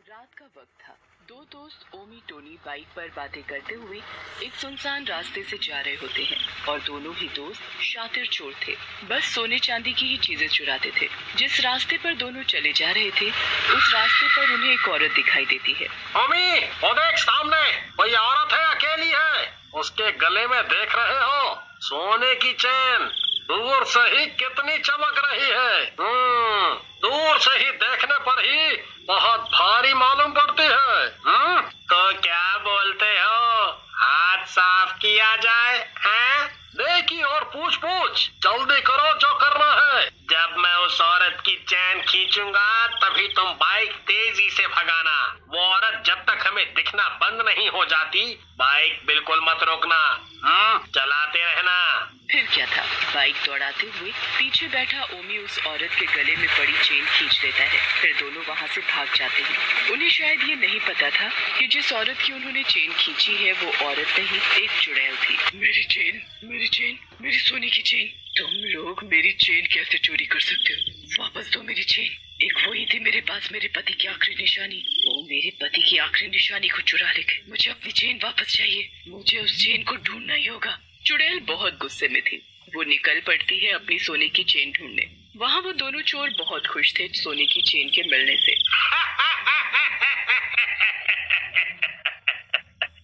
रात का वक्त था। दो दोस्त ओमी टोनी बाइक पर बातें करते हुए एक सुनसान रास्ते से जा रहे होते हैं और दोनों ही दोस्त शातिर चोर थे। बस सोने चांदी की ही चीजें चुराते थे। जिस रास्ते पर दोनों चले जा रहे थे उस रास्ते पर उन्हें एक औरत दिखाई देती है। ओमी, वो देख सामने कोई औरत है, अकेली है। उसके गले में देख रहे हो सोने की चेन। दूर से ही कितनी चमक रही है। दूर से ही देखने पर ही बहुत भारी मालूम पड़ती है। तो क्या बोलते हो, हाथ साफ किया जाए? हैं? देखी और पूछ जल्दी करो जो करना है। जब मैं उस औरत की चैन खींचूंगा तभी तुम बाइक तेजी से भगाना। वो औरत जब तक हमें दिखना बंद नहीं हो जाती बाइक बिल्कुल मत रोकना। चलाते रहना। फिर क्या था, बाइक दौड़ाते हुए पीछे बैठा ओमी उस औरत के गले में पड़ी चेन खींच लेता है। फिर दोनों वहाँ से भाग जाते हैं। उन्हें शायद ये नहीं पता था कि जिस औरत की उन्होंने चेन खींची है वो औरत नहीं, एक चुड़ैल थी। मेरी चेन, मेरी सोने की चेन। तुम लोग मेरी चेन कैसे चोरी कर सकते हो? वापस दो मेरी चेन। एक वही थी मेरे पास, मेरे पति की आखिरी निशानी। वो मेरे पति की आखिरी निशानी को चुरा ले गए। मुझे अपनी चेन वापस चाहिए। मुझे उस चेन को ढूंढना ही होगा। चुड़ैल बहुत गुस्से में थी। वो निकल पड़ती है अपनी सोने की चेन ढूंढने। वहाँ वो दोनों चोर बहुत खुश थे सोने की चेन के मिलने से।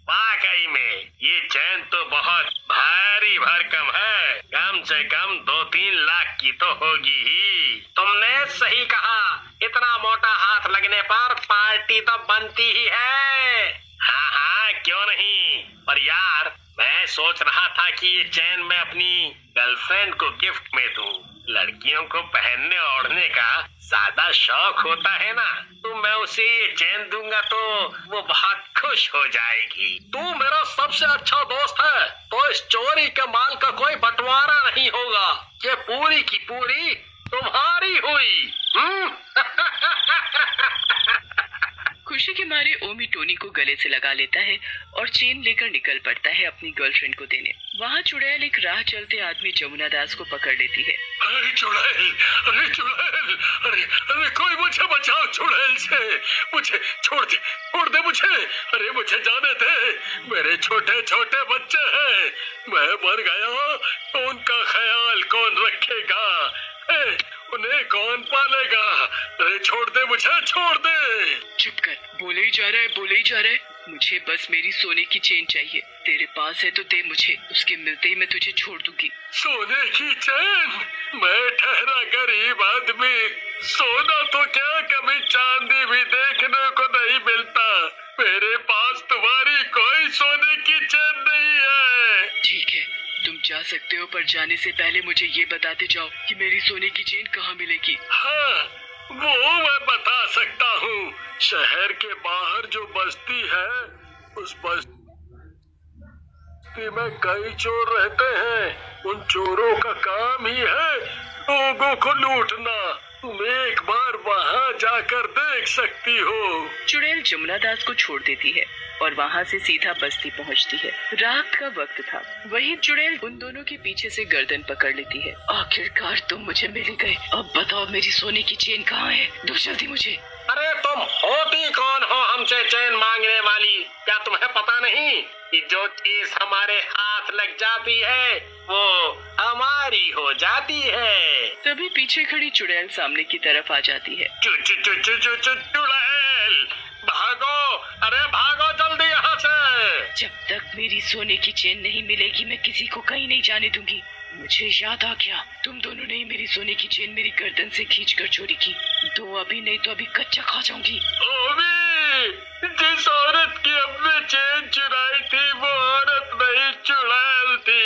वाकई में ये चैन तो बहुत भारी भरकम है। कम से कम 2-3 लाख की तो होगी ही। तुमने सही कहा। इतना मोटा हाथ लगने पर पार्टी तो बनती ही है। हाँ, क्यों नहीं। पर यार, मैं सोच रहा था कि ये चैन मैं अपनी गर्लफ्रेंड को गिफ्ट में दूं। लड़कियों को पहनने ओढ़ने का ज्यादा शौक होता है ना, तो मैं उसे ये चैन दूंगा तो वो बहुत खुश हो जाएगी। तू मेरा सबसे अच्छा दोस्त है, तो इस चोरी के माल का कोई बंटवारा नहीं होगा। ये पूरी की पूरी तुम्हारी हुई। खुशी के मारे ओमी टोनी को गले से लगा लेता है और चेन लेकर निकल पड़ता है अपनी गर्लफ्रेंड को देने। वहाँ चुड़ैल एक राह चलते आदमी जमुना दास को पकड़ लेती है। अरे चुड़ैल, अरे कोई मुझे बचाओ चुड़ैल से। मुझे छोड़ दे मुझे। अरे मुझे जाने दे, मेरे छोटे छोटे बच्चे हैं। मैं मर गया तो उनका ख्याल कौन रखेगा? उन्हें कौन पालेगा? अरे छोड़ दे मुझे, छोड़ दे। चुप कर, बोले ही जा रहा है। मुझे बस मेरी सोने की चेन चाहिए। तेरे पास है तो दे मुझे, उसके मिलते ही मैं तुझे छोड़ दूंगी। सोने की चैन? मैं ठहरा गरीब आदमी, सोना तो क्या कभी चांदी भी देखने को नहीं मिलता। मेरे पास तुम्हारी कोई सोने की चैन नहीं है। ठीक है, तुम जा सकते हो, पर जाने से पहले मुझे ये बताते जाओ कि मेरी सोने की चेन कहाँ मिलेगी। हाँ, वो मैं बता सकता हूँ। शहर के बाहर जो बस्ती है, उस बस्ती में कई चोर रहते हैं। उन चोरों का काम ही है लोगों को लूटना। तुम एक बार वहाँ जाकर देख सकती हो। चुड़ैल जमुना दास को छोड़ देती है और वहाँ से सीधा बस्ती पहुँचती है। रात का वक्त था। वही चुड़ैल उन दोनों के पीछे से गर्दन पकड़ लेती है। आखिरकार तुम मुझे मिल गए। अब बताओ मेरी सोने की चेन कहाँ है? दो जल्दी मुझे। अरे तुम होती कौन हो हमसे चैन मांगने वाली? क्या तुम्हें पता नहीं कि जो चीज हमारे हाथ लग जाती है वो हमारी हो जाती है? तभी पीछे खड़ी चुड़ैल सामने की तरफ आ जाती है। चुड़ैल, भागो! अरे भागो जल्दी यहाँ से। जब तक मेरी सोने की चेन नहीं मिलेगी मैं किसी को कहीं नहीं जाने दूंगी। मुझे याद आ गया, तुम दोनों ने मेरी सोने की चेन मेरी गर्दन से खींचकर चोरी की। दो अभी, नहीं तो अभी कच्चा खा जाऊंगी। जिस औरत की हमने चेन चुराई थी वो औरत नहीं चुड़ैल थी।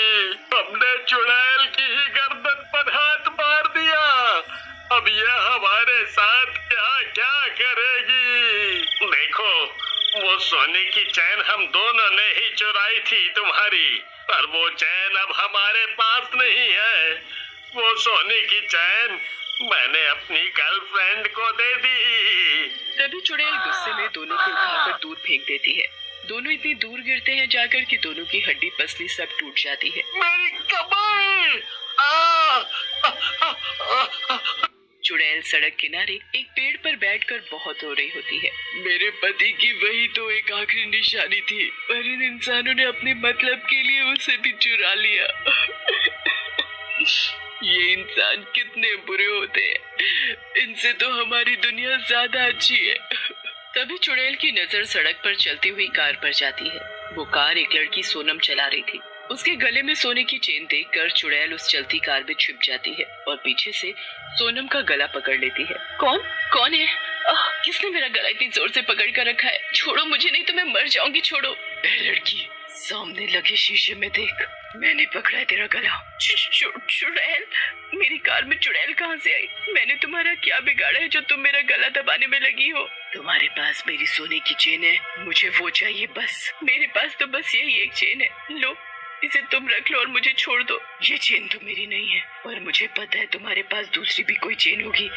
हमने चुड़ैल की ही गर्दन पर हाथ मार दिया। अब यह हमारे साथ क्या क्या करेगी? देखो, वो सोने की चैन हम दोनों ने ही चुराई थी तुम्हारी, पर वो चैन अब हमारे पास नहीं है। वो सोने की चैन मैंने अपनी गर्लफ्रेंड को दे दी। तभी चुड़ैल गुस्से में दोनों को उठाकर दूर फेंक देती है। दोनों इतनी दूर गिरते हैं जाकर कि दोनों की हड्डी पसली सब टूट जाती है। मेरी कमर! चुड़ैल सड़क किनारे एक पेड़ पर बैठकर बहुत रो रही होती है। मेरे पति की वही तो एक आखिरी निशानी थी, पर इन इंसानों ने अपने मतलब के लिए उसे भी चुरा लिया। ये इंसान कितने बुरे होते हैं, इनसे तो हमारी दुनिया ज्यादा अच्छी है। तभी चुड़ैल की नजर सड़क पर चलती हुई कार पर जाती है। वो कार एक लड़की सोनम चला रही थी। उसके गले में सोने की चेन देखकर चुड़ैल उस चलती कार में छिप जाती है और पीछे से सोनम का गला पकड़ लेती है। कौन कौन है? किसने मेरा गला इतनी जोर से पकड़ कर रखा है? छोड़ो मुझे, नहीं तो मैं मर जाऊंगी। छोड़ो। लड़की, सामने लगे शीशे में देख, मैंने पकड़ा है तेरा गला। चुड़ैल? मेरी कार में चुड़ैल कहाँ से आई? मैंने तुम्हारा क्या बिगाड़ा है जो तुम मेरा गला दबाने में लगी हो? तुम्हारे पास मेरी सोने की चेन है, मुझे वो चाहिए बस। मेरे पास तो बस यही एक चेन है, लो इसे तुम रख लो और मुझे छोड़ दो। ये चेन तो मेरी नहीं है, पर मुझे पता है तुम्हारे पास दूसरी भी कोई चेन होगी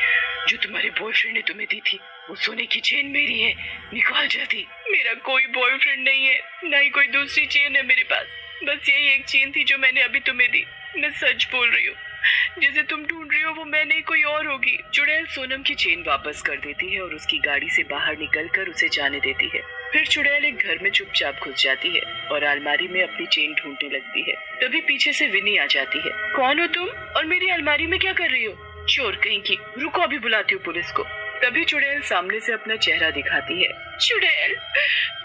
जो तुम्हारे बॉयफ्रेंड ने तुम्हें दी थी। वो सोने की चेन मेरी है, निकाल जल्दी। मेरा कोई बॉयफ्रेंड नहीं है, ना ही कोई दूसरी चेन है मेरे पास। बस यही एक चेन थी जो मैंने अभी तुम्हें दी। मैं सच बोल रही हूँ, जिसे तुम ढूंढ रही हो वो मैं नहीं, कोई और होगी। चुड़ैल सोनम की चेन वापस कर देती है और उसकी गाड़ी से बाहर निकलकर उसे जाने देती है। फिर चुड़ैल एक घर में चुपचाप घुस जाती है और अलमारी में अपनी चेन ढूंढने लगती है। तभी पीछे से विनी आ जाती है। कौन हो तुम और मेरी अलमारी में क्या कर रही हो? चोर कहीं की, रुको अभी बुलाती हूँ पुलिस को। तभी चुड़ैल सामने से अपना चेहरा दिखाती है। चुड़ैल,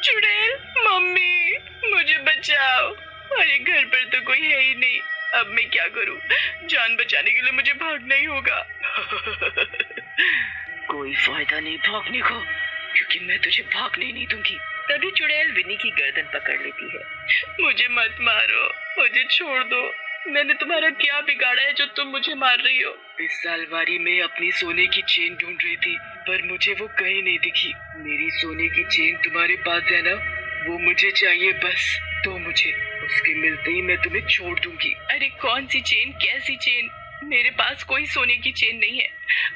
चुड़ैल, मम्मी मुझे बचाओ। अरे घर पर तो कोई है ही नहीं, अब मैं क्या करूं? जान बचाने के लिए मुझे भागना ही होगा। कोई फायदा नहीं भागने को, क्योंकि मैं तुझे भागने नहीं दूंगी। तभी चुड़ैल विनी की गर्दन पकड़ लेती है। मुझे मत मारो, मुझे छोड़ दो। मैंने तुम्हारा क्या बिगाड़ा है जो तुम मुझे मार रही हो? इस अलमारी में अपनी सोने की चेन ढूंढ रही थी, पर मुझे वो कहीं नहीं दिखी। मेरी सोने की चेन तुम्हारे पास है ना? वो मुझे चाहिए बस, तो मुझे उसके मिलते ही मैं तुम्हें छोड़ दूंगी। अरे कौन सी चेन, कैसी चेन? मेरे पास कोई सोने की चेन नहीं है।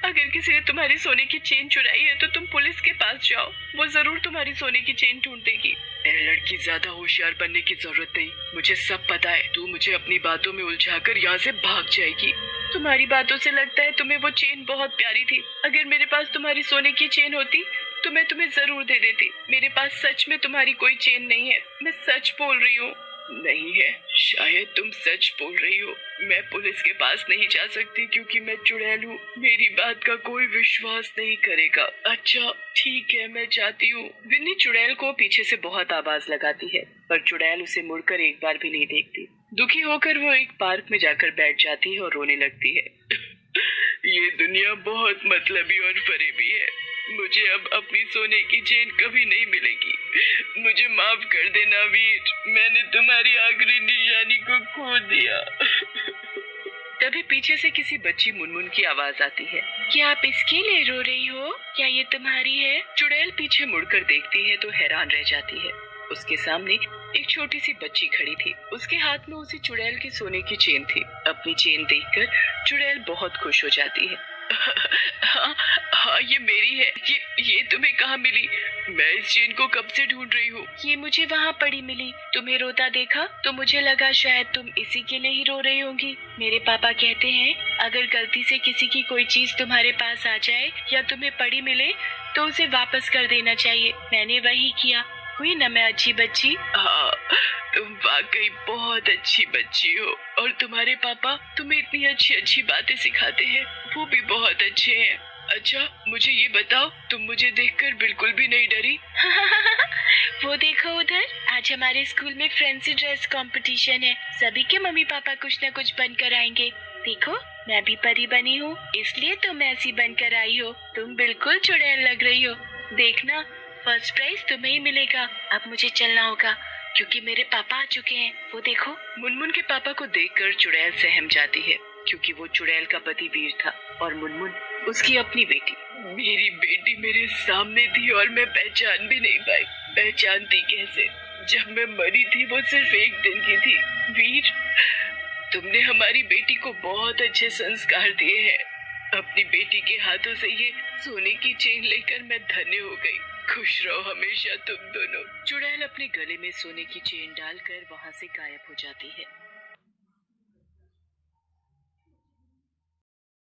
अगर किसी ने तुम्हारी सोने की चेन चुराई है तो तुम पुलिस के पास जाओ, वो जरूर तुम्हारी सोने की चेन ढूंढ देगी। लड़की, ज्यादा होशियार बनने की जरूरत नहीं, मुझे सब पता है। तू मुझे अपनी बातों में उलझाकर यहाँ से भाग जाएगी। तुम्हारी बातों से लगता है तुम्हें वो चेन बहुत प्यारी थी। अगर मेरे पास तुम्हारी सोने की चेन होती तो मैं तुम्हें जरूर दे देती। मेरे पास सच में तुम्हारी कोई चेन नहीं है, मैं सच बोल रही हूँ। नहीं है, शायद तुम सच बोल रही हो। मैं पुलिस के पास नहीं जा सकती क्योंकि मैं चुड़ैल हूँ, मेरी बात का कोई विश्वास नहीं करेगा। अच्छा ठीक है, मैं जाती हूँ। विन्नी चुड़ैल को पीछे से बहुत आवाज लगाती है, पर चुड़ैल उसे मुड़कर एक बार भी नहीं देखती। दुखी होकर वो एक पार्क में जाकर बैठ जाती है और रोने लगती है। ये दुनिया बहुत मतलबी और फरेबी है। मुझे अब अपनी सोने की चेन कभी नहीं मिलेगी। मुझे माफ कर देना वीर, मैंने तुम्हारी आखिरी निशानी को खो दिया। तभी पीछे से किसी बच्ची मुनमुन की आवाज आती है। क्या आप इसके लिए रो रही हो? क्या ये तुम्हारी है? चुड़ैल पीछे मुड़कर देखती है तो हैरान रह जाती है। उसके सामने एक छोटी सी बच्ची खड़ी थी। उसके हाथ में उसी चुड़ैल की सोने की चेन थी। अपनी चेन देखकर चुड़ैल बहुत खुश हो जाती है। हाँ ये मेरी है। ये तुम्हें कहाँ मिली? मैं इस चेन को कब से ढूंढ रही हूँ। ये मुझे वहाँ पड़ी मिली। तुम्हें रोता देखा तो मुझे लगा शायद तुम इसी के लिए ही रो रही होंगी। मेरे पापा कहते हैं अगर गलती से किसी की कोई चीज तुम्हारे पास आ जाए या तुम्हें पड़ी मिले तो उसे वापस कर देना चाहिए। मैंने वही किया। हुई ना मैं अच्छी बच्ची? हाँ, तुम वाकई बहुत अच्छी बच्ची हो और तुम्हारे पापा तुम्हें इतनी अच्छी अच्छी बातें सिखाते हैं, वो भी बहुत अच्छे हैं। अच्छा मुझे ये बताओ, तुम मुझे देखकर बिल्कुल भी नहीं डरी? वो देखो उधर, आज हमारे स्कूल में फैंसी ड्रेस कंपटीशन है। सभी के मम्मी पापा कुछ न कुछ बनकर आएंगे। देखो मैं भी परी बनी हूँ, इसलिए तुम ऐसी बनकर आई हो। तुम बिल्कुल चुड़ैल लग रही हो। देखना फर्स्ट प्राइज तुम्हें ही मिलेगा। अब मुझे चलना होगा क्योंकि मेरे पापा आ चुके हैं। वो देखो। मुनमुन के पापा को देखकर चुड़ैल सहम जाती है क्योंकि वो चुड़ैल का पति वीर था और मुनमुन उसकी अपनी बेटी। मेरी बेटी मेरे सामने थी और मैं पहचान भी नहीं पाई। पहचानती कैसे? जब मैं मरी थी वो सिर्फ एक दिन की थी। वीर, तुमने हमारी बेटी को बहुत अच्छे संस्कार दिए हैं। अपनी बेटी के हाथों से ये सोने की चेन लेकर मैं धन्य हो गई। खुश रहो हमेशा तुम दोनों। चुड़ैल अपने गले में सोने की चेन डालकर वहाँ से गायब हो जाती है।